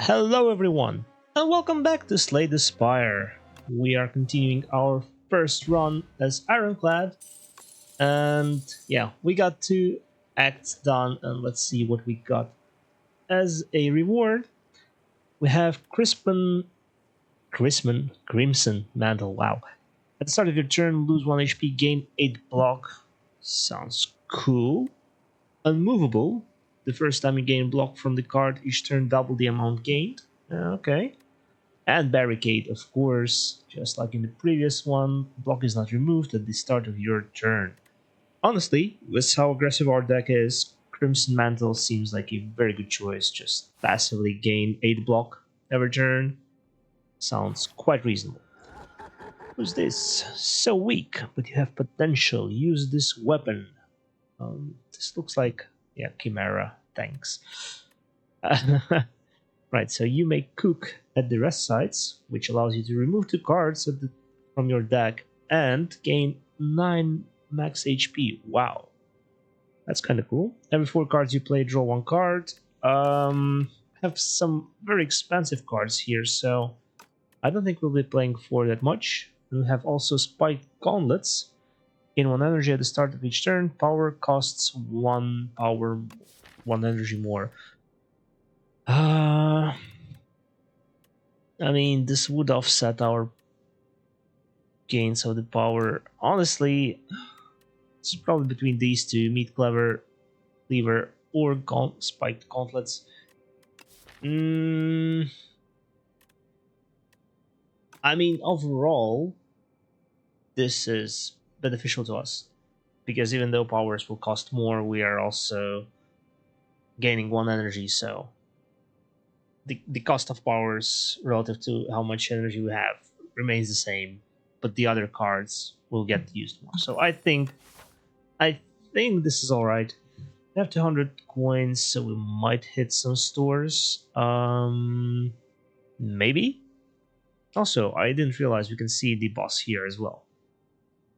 Hello everyone, and welcome back to Slay the Spire. We are continuing our first run as Ironclad, and yeah, we got 2 acts done, and let's see what we got as a reward. We have Crimson Mantle. Wow. At the start of your turn, lose 1 HP, gain 8 block. Sounds cool. Unmovable. The first time you gain block from the card, each turn double the amount gained. Okay. And Barricade, of course. Just like in the previous one, block is not removed at the start of your turn. Honestly, with how aggressive our deck is, Crimson Mantle seems like a very good choice. Just passively gain 8 block every turn. Sounds quite reasonable. Who's this? So weak, but you have potential. Use this weapon. This looks like, yeah, Chimera. Thanks. Right, so you may cook at the rest sites, which allows you to remove 2 cards from your deck and gain 9 max HP. Wow. That's kind of cool. Every 4 cards you play, draw 1 card. Have some very expensive cards here, so I don't think we'll be playing 4 that much. We have also Spiked Gauntlets. In 1 energy at the start of each turn, power costs 1 power, 1 energy more. I mean, this would offset our gains of the power. Honestly, it's probably between these two: Meat Cleaver, or Spiked Gauntlets. I mean, overall, this is beneficial to us because even though powers will cost more, we are also gaining 1 energy, so the cost of powers relative to how much energy we have remains the same, but the other cards will get used more. So I think this is all right. We have 200 coins, so we might hit some stores. Maybe. Also, I didn't realize we can see the boss here as well.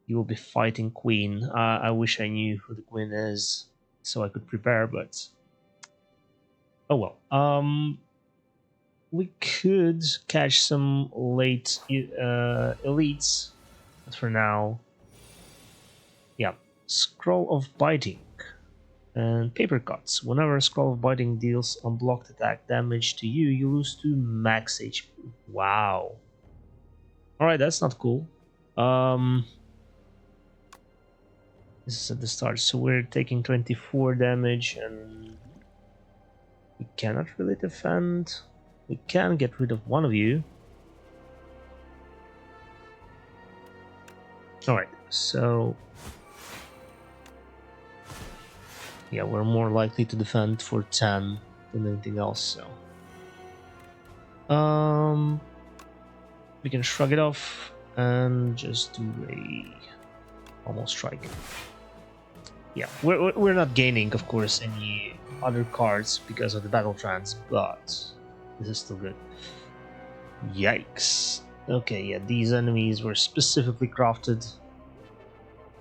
You will be fighting Queen. I wish I knew who the Queen is so I could prepare, but oh well. We could catch some late elites, but for now, yeah. Scroll of Biting and Paper Cuts. Whenever a Scroll of Biting deals unblocked attack damage to you, you lose 2 max HP. Wow. Alright, that's not cool. This is at the start, so we're taking 24 damage and we cannot really defend. We can get rid of one of you. Alright, so yeah, we're more likely to defend for 10 than anything else, so we can shrug it off and just do a almost strike. Yeah, we're not gaining, of course, any other cards because of the battle trance, but this is still good. Yikes. Okay, yeah, these enemies were specifically crafted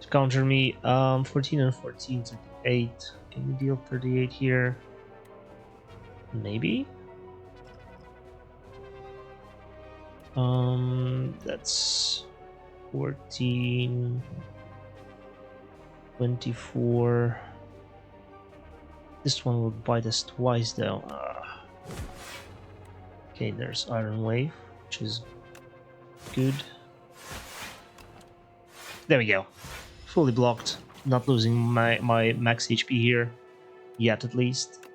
to counter me. 14 and 14, 38. Can we deal 38 here? Maybe? That's 14, 24. This one will bite us twice though. Okay, there's Iron Wave, which is good. There we go. Fully blocked. Not losing my max HP here. Yet, at least.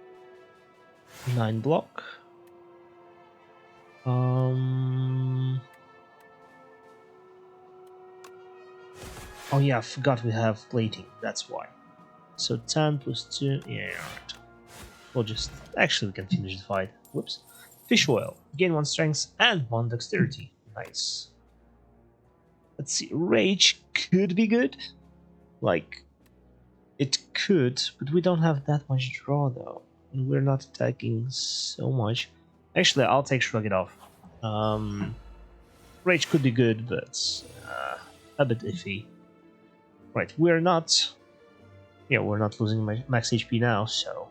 9 block. Oh yeah, I forgot we have plating. That's why. So 10 plus 2. Yeah, alright. We'll just... Actually, we can finish the fight. Whoops. Fish Oil. Gain 1 strength and 1 dexterity. Nice. Let's see. Rage could be good. Like, it could, but we don't have that much draw though. And we're not attacking so much. Actually, I'll take Shrug It Off. Rage could be good, but a bit iffy. Right, we're not... Yeah, we're not losing my max HP now, so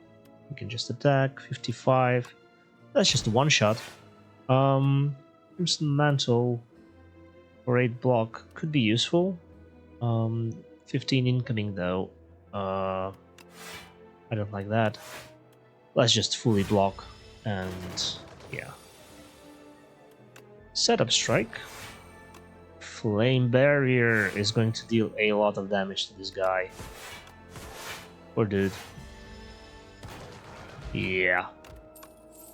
we can just attack. 55. That's just a one shot. Crimson Mantle for 8 block could be useful. 15 incoming though. I don't like that. Let's just fully block and yeah. Setup strike. Flame barrier is going to deal a lot of damage to this guy. Poor dude. Yeah.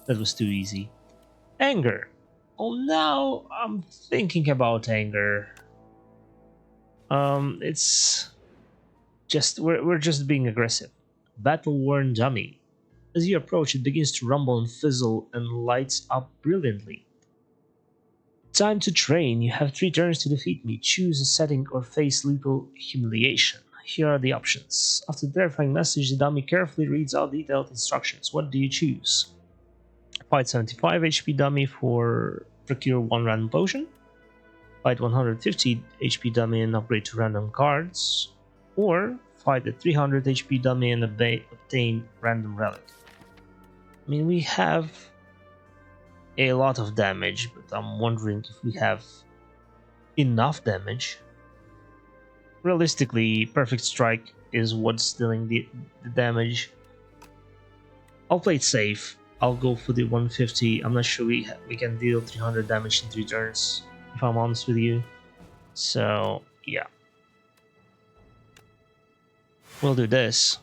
That was too easy. Anger. Oh, now I'm thinking about anger. It's just we're just being aggressive. Battle-worn dummy. As you approach, it begins to rumble and fizzle and lights up brilliantly. Time to train. You have 3 turns to defeat me. Choose a setting or face lethal humiliation. Here are the options. After the terrifying message, the dummy carefully reads out detailed instructions. What do you choose? Fight 75 HP dummy for procure 1 random potion. Fight 150 HP dummy and upgrade to random cards. Or fight a 300 HP dummy and obtain random relic. I mean, we have a lot of damage, but I'm wondering if we have enough damage. Realistically, perfect strike is what's dealing the damage. I'll play it safe. I'll go for the 150. I'm not sure we can deal 300 damage in 3 turns, if I'm honest with you. So yeah, we'll do this.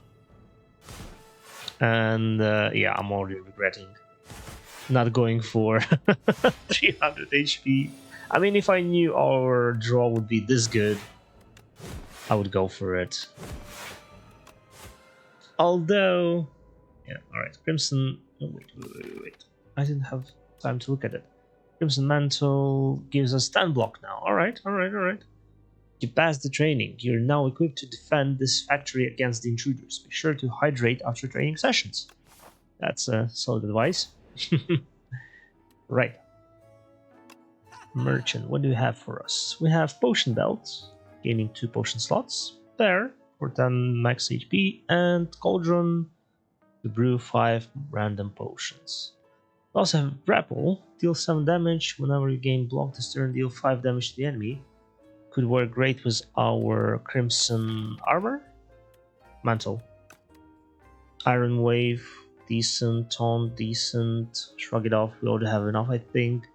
And yeah, I'm already regretting not going for 300 HP. I mean, if I knew our draw would be this good, I would go for it. Although, yeah, alright, Crimson... Oh, wait. I didn't have time to look at it. Crimson Mantle gives us 10 block now. Alright. You passed the training. You're now equipped to defend this factory against the intruders. Be sure to hydrate after training sessions. That's solid advice. Right. Merchant, what do you have for us? We have Potion Belt, gaining 2 potion slots. Bear, for 10 max HP. And Cauldron, to brew 5 random potions. We also have Grapple, deal 7 damage. Whenever you gain block this turn, deal 5 damage to the enemy. Could work great with our Crimson Armor. Mantle. Iron Wave, decent. Taunt, decent. Shrug it off, we already have enough, I think.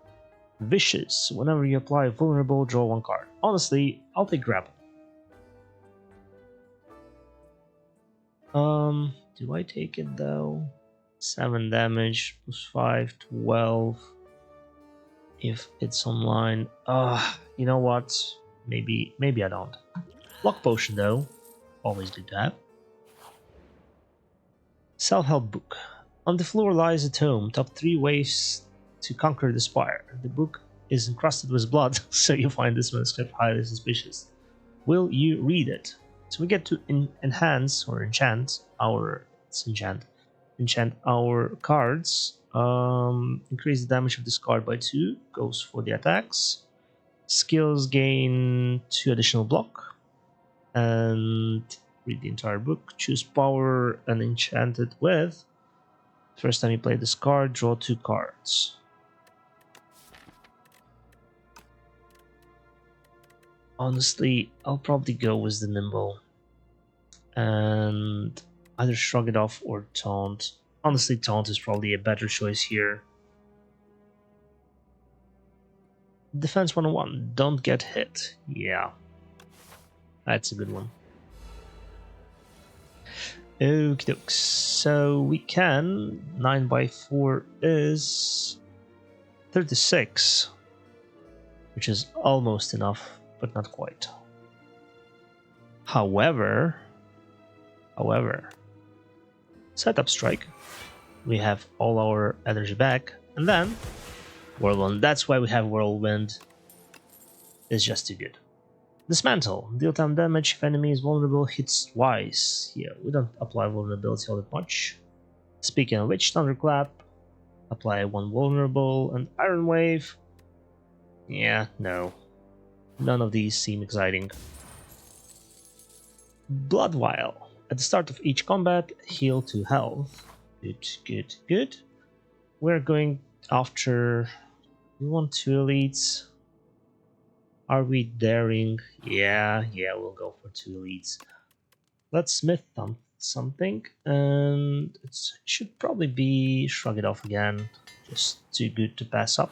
Vicious, whenever you apply Vulnerable, draw 1 card. Honestly, I'll take Grapple. Do I take it though? 7 damage, plus 5, 12. If it's online. You know what? Maybe I don't. Block Potion though. Always good to have. Self-help book. On the floor lies a tome. Top 3 ways to conquer the spire. The book is encrusted with blood, so you find this manuscript highly suspicious. Will you read it? So we get to enhance or enchant our our cards. Increase the damage of this card by 2. Goes for the attacks. Skills gain 2 additional block. And read the entire book. Choose power and enchant it with. First time you play this card, draw 2 cards. Honestly, I'll probably go with the Nimble. And either Shrug it off or Taunt. Honestly, Taunt is probably a better choice here. Defense 101, don't get hit. Yeah, that's a good one. Okie dokes. So we can. 9 by 4 is 36, which is almost enough, but not quite. However, setup strike. We have all our energy back, and then Whirlwind. That's why we have Whirlwind. It's just too good. Dismantle. Deal 10 damage if enemy is vulnerable, hits twice. Yeah, we don't apply vulnerability all that much. Speaking of which, Thunderclap. Apply 1 vulnerable, and Iron Wave. Yeah, no. None of these seem exciting. Blood Vial. At the start of each combat, heal 2 health. Good. We're going after... We want 2 elites. Are we daring? Yeah, we'll go for 2 elites. Let's smith something, and it should probably be shrug it off again. Just too good to pass up.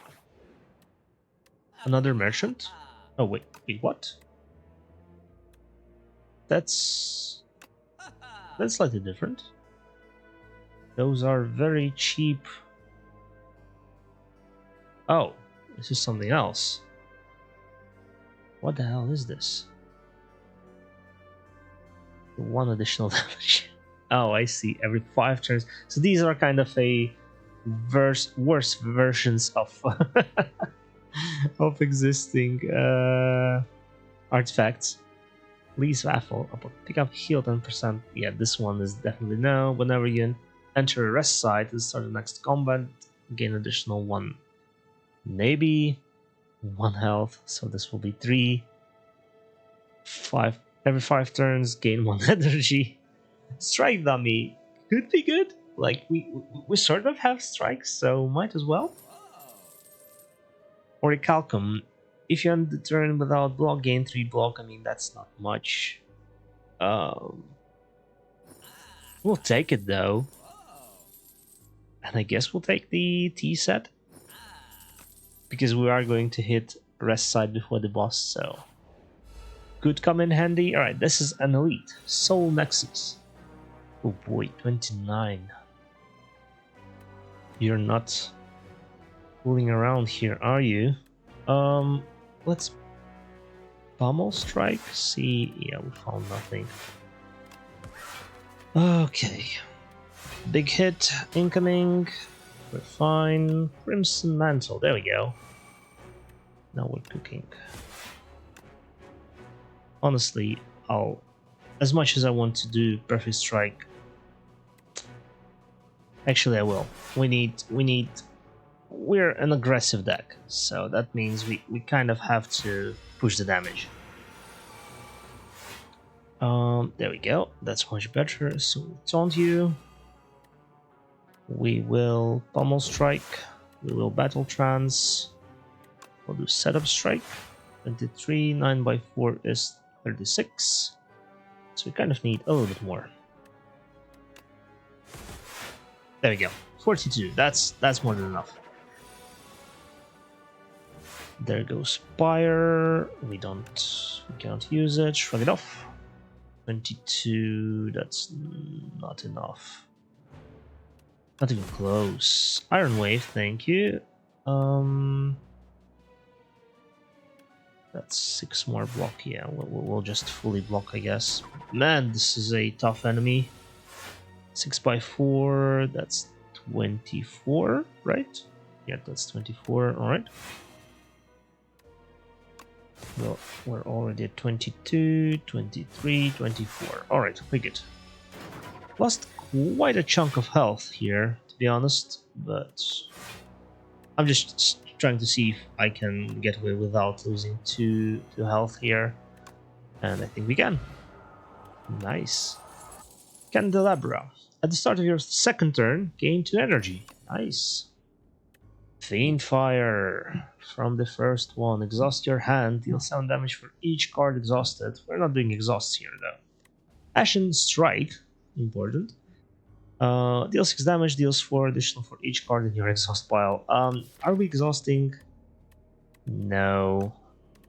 Another merchant? Oh wait, what? That's slightly different. Those are very cheap. Oh, this is something else. What the hell is this? 1 additional damage. Oh, I see. Every 5 turns. So these are kind of a worse versions of of existing artifacts. Least raffle. Pick up heal 10%. Yeah, this one is definitely no. Whenever you enter a rest site to start the next combat, gain additional 1. Maybe 1 health. So this will be 3. 5. Every 5 turns, gain 1 energy. Strike dummy could be good. Like we sort of have strikes, so might as well. Or a Calcum. If you end the turn without block, gain 3 block. I mean, that's not much. We'll take it though. And I guess we'll take the T set. Because we are going to hit rest side before the boss, so... Could come in handy. Alright, this is an elite. Soul Nexus. Oh boy, 29. You're not fooling around here, are you? Let's pummel strike. See, yeah, we found nothing. Okay, big hit incoming. We're fine. Crimson Mantle. There we go. Now we're cooking. Honestly, as much as I want to do Perfect Strike. Actually, I will. We're an aggressive deck, so that means we kind of have to push the damage. There we go. That's much better. So we'll taunt you. We will pummel strike. We will battle trance. We'll do setup strike. 23, 9 by 4 is 36. So we kind of need a little bit more. There we go. 42. That's more than enough. There goes Spire. We cannot use it. Shrug it off. 22. That's not enough. Not even close. Iron Wave, thank you. That's 6 more block. Yeah, we'll just fully block, I guess. Man, this is a tough enemy. 6 by 4. That's 24, right? Yeah, that's 24. All right. Well, we're already at 22, 23, 24. All right, we're good. Lost quite a chunk of health here, to be honest, but I'm just trying to see if I can get away without losing 2 health here, and I think we can. Nice. Candelabra. At the start of your second turn, gain 2 energy. Nice. Fiend Fire. From the first one, exhaust your hand, deal 7 damage for each card exhausted. We're not doing exhaust here though. Ashen Strike, important. Deal 6 damage, deals 4 additional for each card in your exhaust pile. Are we exhausting? No.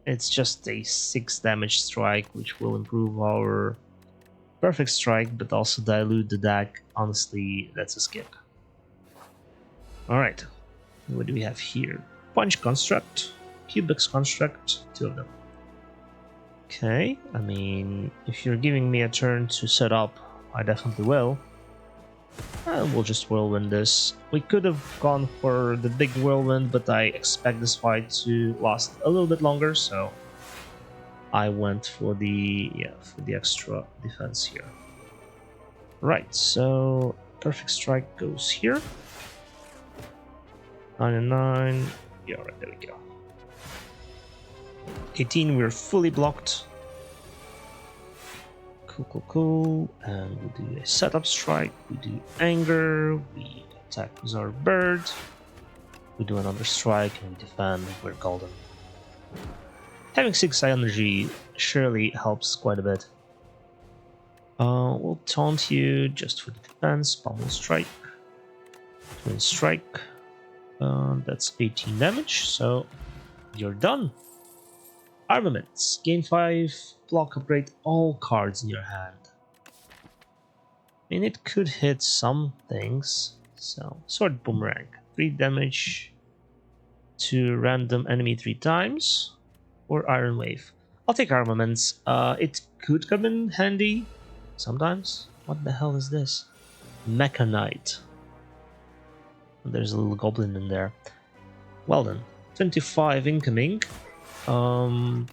It's just a 6 damage strike, which will improve our Perfect Strike, but also dilute the deck. Honestly, that's a skip. Alright. What do we have here? Punch Construct, Cubics Construct, 2 of them. Okay, I mean, if you're giving me a turn to set up, I definitely will. We'll just whirlwind this. We could have gone for the big whirlwind, but I expect this fight to last a little bit longer, so I went for the extra defense here. Right, so Perfect Strike goes here. 9 and 9. Yeah, alright, there we go. 18, we're fully blocked. Cool. And we'll do a setup strike. We do anger. We attack with our bird. We do another strike and we defend. We're golden. Having 6 energy surely helps quite a bit. We'll taunt you just for the defense. Pummel strike. Twin strike. That's 18 damage, so you're done. Armaments. Gain 5 block, upgrade all cards in your hand. I mean, it could hit some things. So, sword boomerang. 3 damage to random enemy 3 times. Or iron wave. I'll take armaments. It could come in handy sometimes. What the hell is this? Mecha Knight. There's a little goblin in there. Well then. 25 incoming. Knock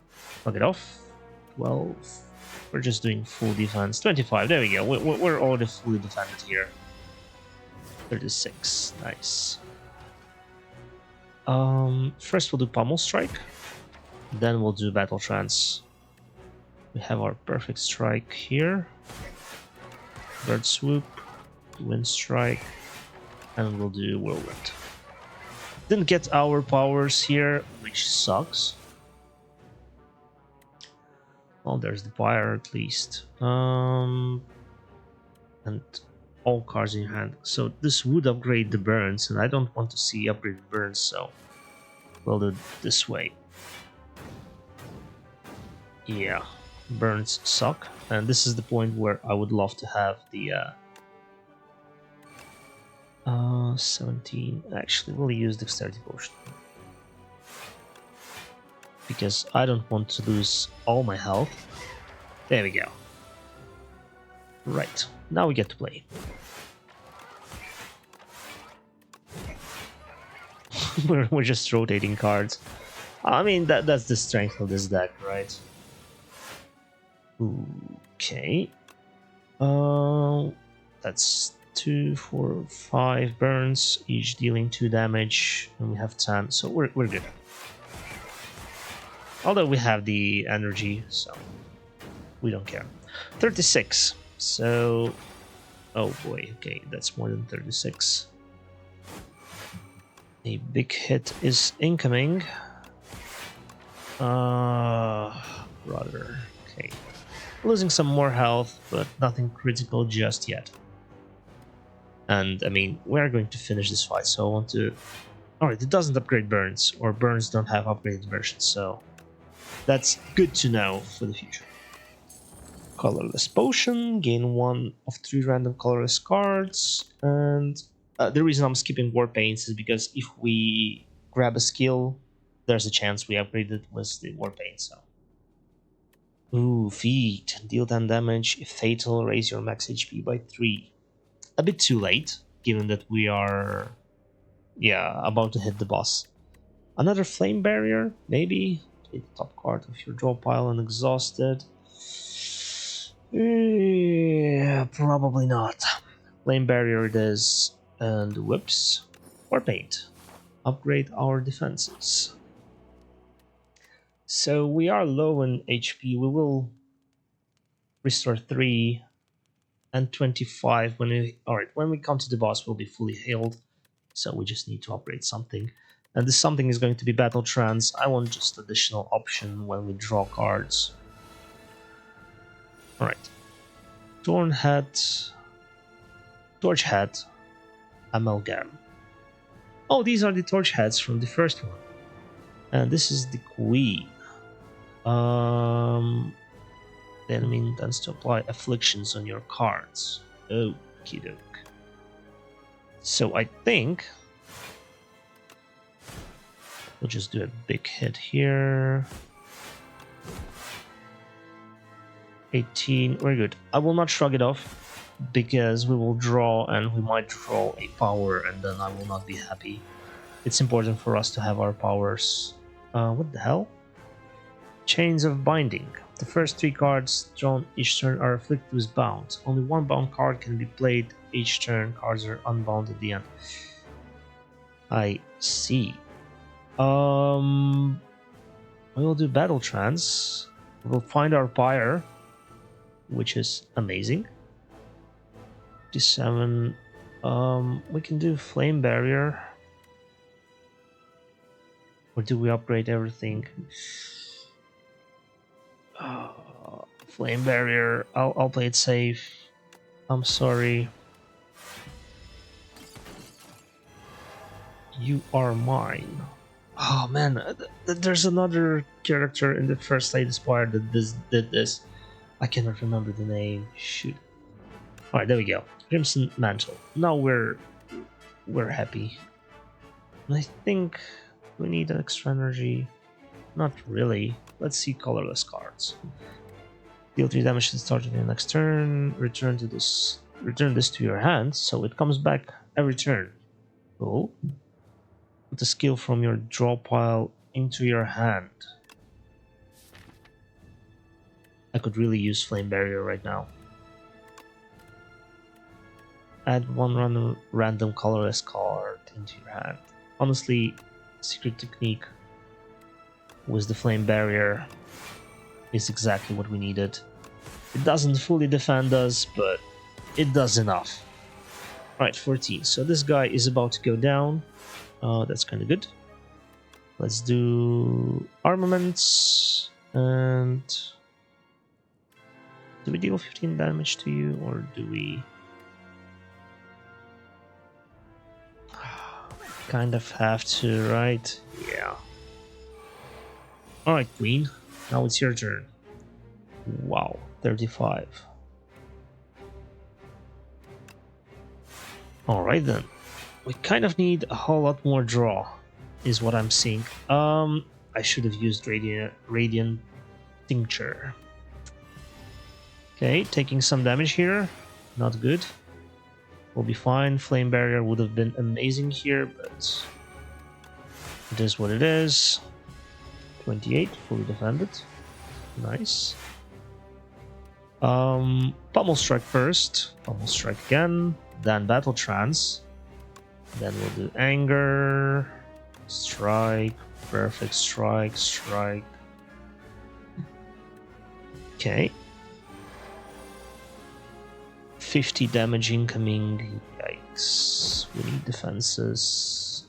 it off. 12. We're just doing full defense. 25. There we go. We're already fully defended here. 36. Nice. First we'll do pummel strike. Then we'll do battle trance. We have our perfect strike here. Bird swoop. Wind strike. And we'll do whirlwind. Didn't get our powers here, which sucks. Well, there's the fire at least. And all cards in your hand. So this would upgrade the burns, and I don't want to see upgraded burns, so we'll do it this way. Yeah, burns suck, and this is the point where I would love to have the 17. Actually, we'll use dexterity potion because I don't want to lose all my health. There we go. Right, now we get to play. we're just rotating cards. I mean, that's the strength of this deck, right? Okay. That's 2, 4, 5 burns, each dealing 2 damage, and we have 10, so we're good. Although we have the energy, so we don't care. 36. So, oh boy, okay, that's more than 36. A big hit is incoming. Brother, okay. Losing some more health, but nothing critical just yet. And I mean, we're going to finish this fight, so I want to... Alright, it doesn't upgrade burns, or burns don't have upgraded versions, so that's good to know for the future. Colorless potion, gain 1 of 3 random colorless cards, and the reason I'm skipping war paints is because if we grab a skill, there's a chance we upgrade it with the war paint. So, ooh, feat, deal 10 damage. If fatal, raise your max HP by 3. A bit too late, given that we are, about to hit the boss. Another flame barrier, maybe. Hit the top card of your draw pile and exhausted. Yeah, probably not. Flame barrier it is, and whoops, war paint. Upgrade our defenses. So we are low in HP. We will restore 3 and 25 when we come to the boss. We'll be fully healed. So we just need to upgrade something, and this something is going to be battle trance. I want just additional option when we draw cards. All right, Torn Hat, Torch Hat, Amalgam. Oh, these are the torch heads from the first one. And this is the queen. The enemy intends to apply afflictions on your cards. Okie doke. So I think we'll just do a big hit here. 18, we're good. I will not shrug it off, because we will draw and we might draw a power and then I will not be happy. It's important for us to have our powers. What the hell? Chains of Binding. The first 3 cards drawn each turn are afflicted with bound. Only 1 bound card can be played each turn. Cards are unbound at the end. I see. We will do Battle Trance. We'll find our pyre, which is amazing. 57. We can do flame barrier. Or do we upgrade everything? Flame barrier. I'll play it safe. I'm sorry. You are mine. Oh man, there's another character in the first Slay the Spire that did this. I cannot remember the name. Shoot. Alright, there we go. Crimson Mantle. Now we're happy. And I think we need extra energy. Not really. Let's see colorless cards. Deal 3 damage to the start of your next turn. Return this to your hand, so it comes back every turn. Cool. Put a skill from your draw pile into your hand. I could really use Flame Barrier right now. Add one random colorless card into your hand. Honestly, secret technique with the Flame Barrier is exactly what we needed. It doesn't fully defend us, but it does enough. Alright, 14. So this guy is about to go down. That's kind of good. Let's do armaments. And do we deal 15 damage to you, or do we kind of have to, right? Yeah. Alright, Queen. Now it's your turn. Wow, 35. Alright then. We kind of need a whole lot more draw, is what I'm seeing. I should have used Radiant Tincture. Okay, taking some damage here. Not good. We'll be fine. Flame Barrier would have been amazing here, but it is what it is. 28, fully defended. Nice. Pummel Strike first. Pummel Strike again. Then Battle Trance. Then we'll do Anger. Strike. Perfect Strike. Strike. Okay. 50 damage incoming. Yikes. We need defenses.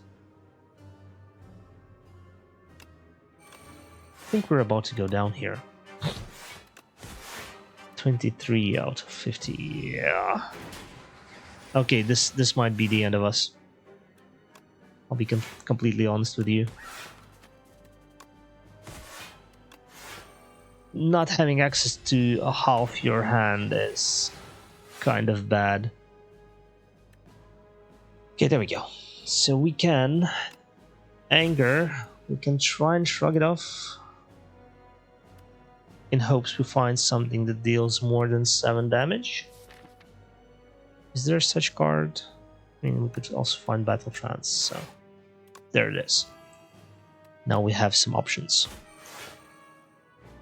I think we're about to go down here. 23 out of 50. Yeah. Okay, this might be the end of us. I'll be completely honest with you. Not having access to a half your hand is kind of bad. Okay, there we go. So we can Anger. We can try and shrug it off in hopes we find something that deals more than 7 damage. Is there such card? I mean, we could also find Battle Trance, so there it is. Now we have some options.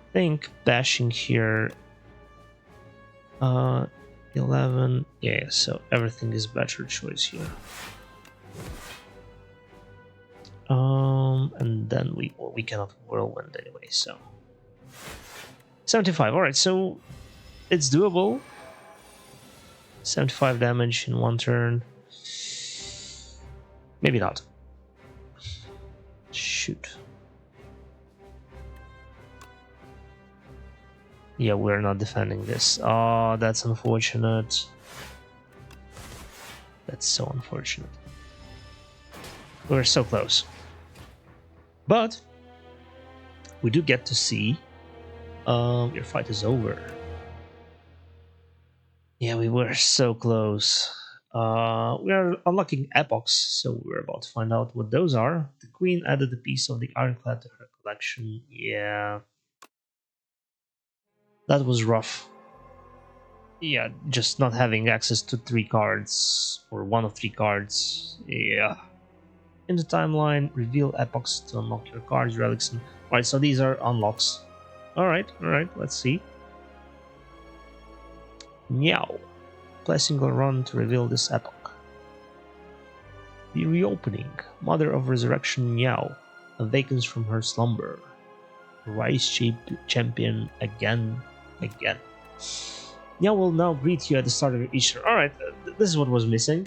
I think bashing here. 11. Yeah, so everything is better choice here. And then we cannot whirlwind anyway, so 75. All right, so it's doable. 75 damage in one turn. Maybe not. Shoot. Yeah, we're not defending this. Oh, that's unfortunate. That's so unfortunate. We're so close. But we do get to see your fight is over. Yeah, we were so close. We are unlocking epochs, so we're about to find out what those are. The queen added a piece of the ironclad to her collection. Yeah. That was rough. Yeah, just not having access to 3 cards, or one of 3 cards. Yeah. In the timeline, reveal epochs to unlock your cards, relics, and... Alright, so these are unlocks. Alright, let's see. Meow. Play a single run to reveal this epoch. The reopening. Mother of Resurrection Meow awakens from her slumber. Rise champion again. Nya will now greet you at the start of each turn. Alright, this is what was missing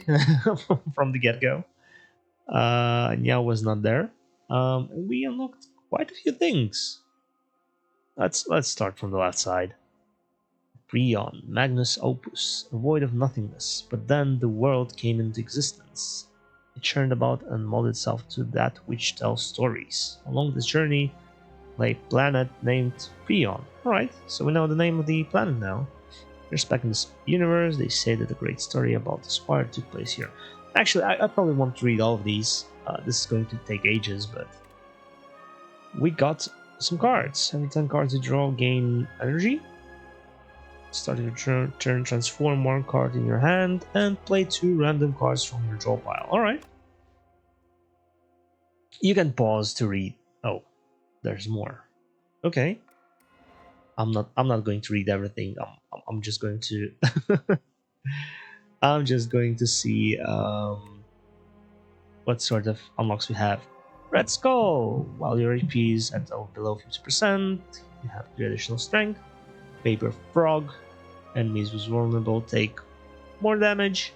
from the get-go. Nya was not there. We unlocked quite a few things. Let's start from the left side. Prion, Magnus Opus, a void of nothingness, but then the world came into existence. It churned about and molded itself to that which tells stories. Along this journey lay a planet named Prion. Alright, so we know the name of the planet now. Here's back in this universe, they say that a great story about the Spire took place here. Actually, I probably won't read all of these. This is going to take ages, but we got some cards. Every 10 cards you draw, gain energy. Start your turn, transform one card in your hand, and play 2 random cards from your draw pile. Alright. You can pause to read. Oh, there's more. Okay. I'm not going to read everything. I'm just going to I'm just going to see what sort of unlocks we have. Red Skull. While your HP is at below 50%, you have 3 additional strength. Paper Frog. Enemies who's vulnerable take more damage.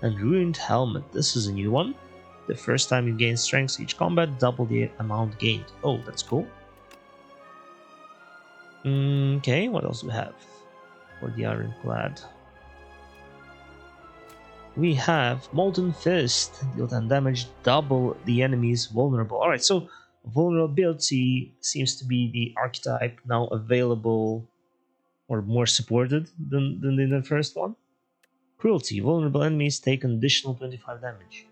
And Ruined Helmet. This is a new one. The first time you gain strength each combat, double the amount gained. Oh, that's cool. Okay, what else do we have for the Ironclad? We have Molten Fist. Deal 10 damage, double the enemy's vulnerable. Alright, so vulnerability seems to be the archetype now available or more supported than in the first one. Cruelty. Vulnerable enemies take an additional 25 damage.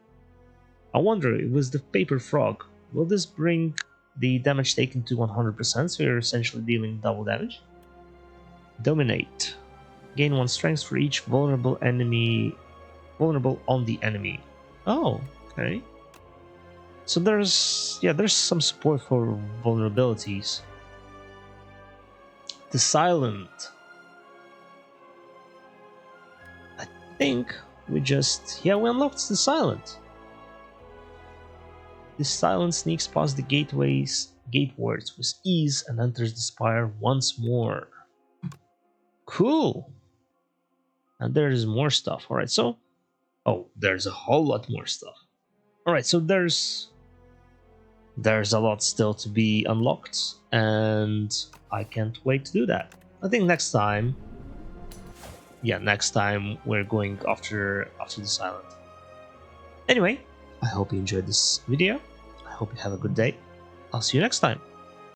I wonder, it was the Paper Frog. Will this bring the damage taken to 100%, so you're essentially dealing double damage? Dominate. Gain 1 strength for each vulnerable on the enemy. Oh, okay. So there's some support for vulnerabilities. The Silent. I think we unlocked the Silent. The Silent sneaks past the gatewards with ease and enters the Spire once more. Cool. And there is more stuff. Alright, so there's a whole lot more stuff. Alright, so there's a lot still to be unlocked, and I can't wait to do that. I think next time we're going after the Silent. Anyway, I hope you enjoyed this video. I hope you have a good day. I'll see you next time.